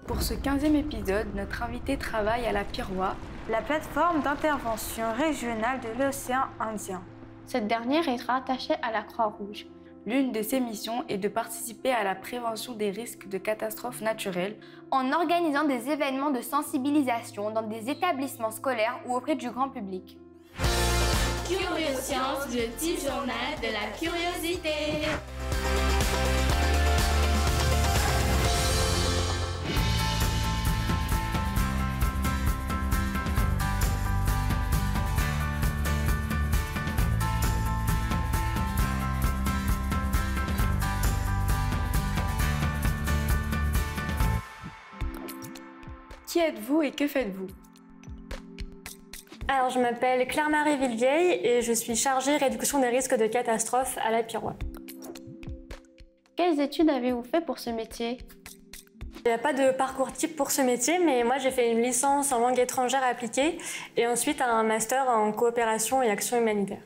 Pour ce 15e épisode, notre invité travaille à la PIRWA, la plateforme d'intervention régionale de l'océan Indien. Cette dernière est rattachée à la Croix-Rouge. L'une de ses missions est de participer à la prévention des risques de catastrophes naturelles en organisant des événements de sensibilisation dans des établissements scolaires ou auprès du grand public. Curioscience, le petit journal de la curiosité. Qui êtes-vous et que faites-vous? Alors, je m'appelle Claire-Marie Villevieille et je suis chargée réduction des risques de catastrophes à la PIRWA. Quelles études avez-vous fait pour ce métier? Il n'y a pas de parcours type pour ce métier, mais moi j'ai fait une licence en langue étrangère appliquée et ensuite un master en coopération et action humanitaire.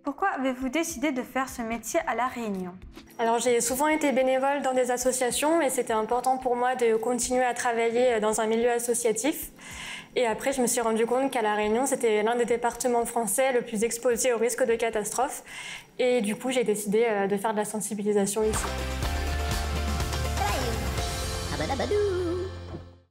Pourquoi avez-vous décidé de faire ce métier à La Réunion? Alors j'ai souvent été bénévole dans des associations et c'était important pour moi de continuer à travailler dans un milieu associatif. Et après, je me suis rendu compte qu'à La Réunion, c'était l'un des départements français le plus exposé au risque de catastrophe. Et du coup, j'ai décidé de faire de la sensibilisation ici.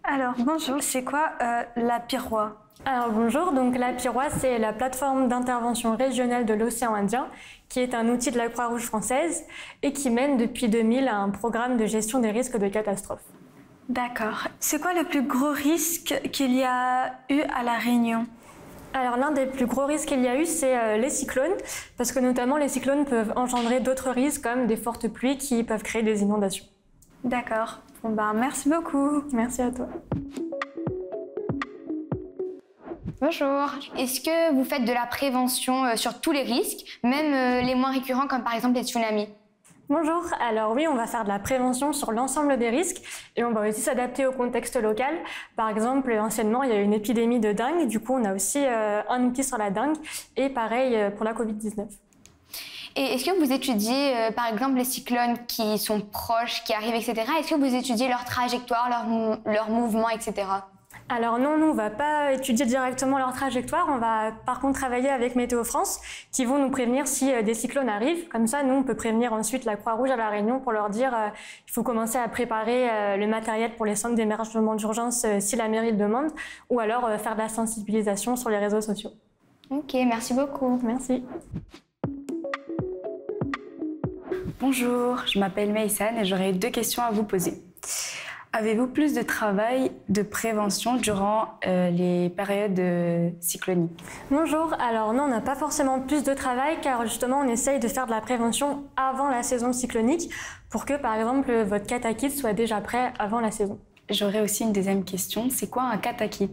Alors bonjour, c'est quoi la PIRWA? Alors bonjour, donc la PIRWA, c'est la plateforme d'intervention régionale de l'océan Indien, qui est un outil de la Croix-Rouge française et qui mène depuis 2000 à un programme de gestion des risques de catastrophe. D'accord. C'est quoi le plus gros risque qu'il y a eu à La Réunion? Alors l'un des plus gros risques qu'il y a eu, c'est les cyclones, parce que notamment les cyclones peuvent engendrer d'autres risques comme des fortes pluies qui peuvent créer des inondations. D'accord. Bon ben, merci beaucoup. Merci à toi. Bonjour. Est-ce que vous faites de la prévention sur tous les risques, même les moins récurrents comme par exemple les tsunamis? Bonjour, alors oui, on va faire de la prévention sur l'ensemble des risques et on va aussi s'adapter au contexte local. Par exemple, anciennement, il y a eu une épidémie de dengue, du coup on a aussi un outil sur la dengue et pareil pour la Covid-19. Et est-ce que vous étudiez par exemple les cyclones qui sont proches, qui arrivent, etc. Est-ce que vous étudiez leur trajectoire, leur mouvement, etc. Alors non, nous on ne va pas étudier directement leur trajectoire, on va par contre travailler avec Météo France qui vont nous prévenir si des cyclones arrivent. Comme ça, nous on peut prévenir ensuite la Croix-Rouge à La Réunion pour leur dire il faut commencer à préparer le matériel pour les centres d'émergement d'urgence si la mairie le demande, ou alors faire de la sensibilisation sur les réseaux sociaux. Ok, merci beaucoup. Merci. Bonjour, je m'appelle Maïsan et j'aurais 2 questions à vous poser. Avez-vous plus de travail de prévention durant les périodes cycloniques? Bonjour, alors non, on n'a pas forcément plus de travail car justement on essaye de faire de la prévention avant la saison cyclonique pour que par exemple votre katakit soit déjà prêt avant la saison. J'aurais aussi une deuxième question, c'est quoi un katakit?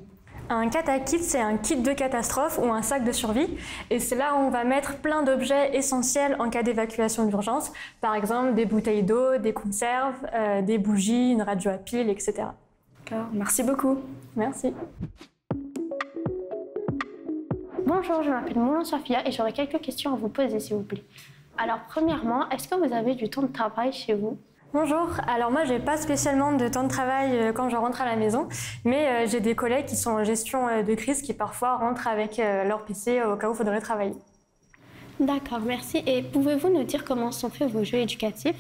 Un katakit, c'est un kit de catastrophe ou un sac de survie et c'est là où on va mettre plein d'objets essentiels en cas d'évacuation d'urgence, par exemple des bouteilles d'eau, des conserves, des bougies, une radio à pile, etc. D'accord, merci beaucoup. Merci. Bonjour, je m'appelle Moulin Sophia et j'aurais quelques questions à vous poser s'il vous plaît. Alors premièrement, est-ce que vous avez du temps de travail chez vous? Bonjour, alors moi j'ai pas spécialement de temps de travail quand je rentre à la maison, mais j'ai des collègues qui sont en gestion de crise qui parfois rentrent avec leur PC au cas où il faudrait travailler. D'accord, merci. Et pouvez-vous nous dire comment sont faits vos jeux éducatifs?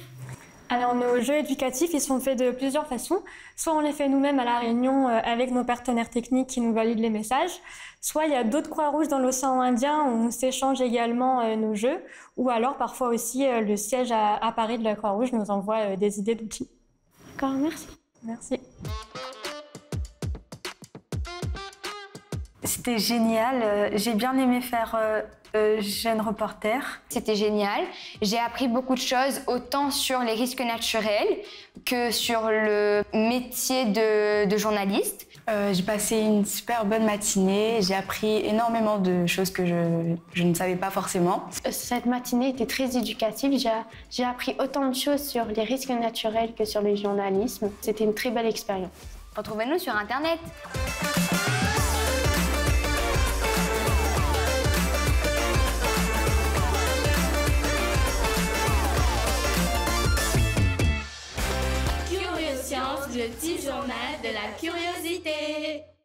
Alors nos jeux éducatifs, ils sont faits de plusieurs façons. Soit on les fait nous-mêmes à La Réunion avec nos partenaires techniques qui nous valident les messages, soit il y a d'autres Croix-Rouges dans l'océan Indien où on s'échange également nos jeux, ou alors parfois aussi le siège à Paris de la Croix-Rouge nous envoie des idées d'outils. D'accord, merci. Merci. C'était génial. J'ai bien aimé faire jeune reporter. C'était génial. J'ai appris beaucoup de choses, autant sur les risques naturels que sur le métier de journaliste. J'ai passé une super bonne matinée, j'ai appris énormément de choses que je ne savais pas forcément. Cette matinée était très éducative, j'ai appris autant de choses sur les risques naturels que sur le journalisme. C'était une très belle expérience. Retrouvez-nous sur Internet. commence le petit journal de la curiosité.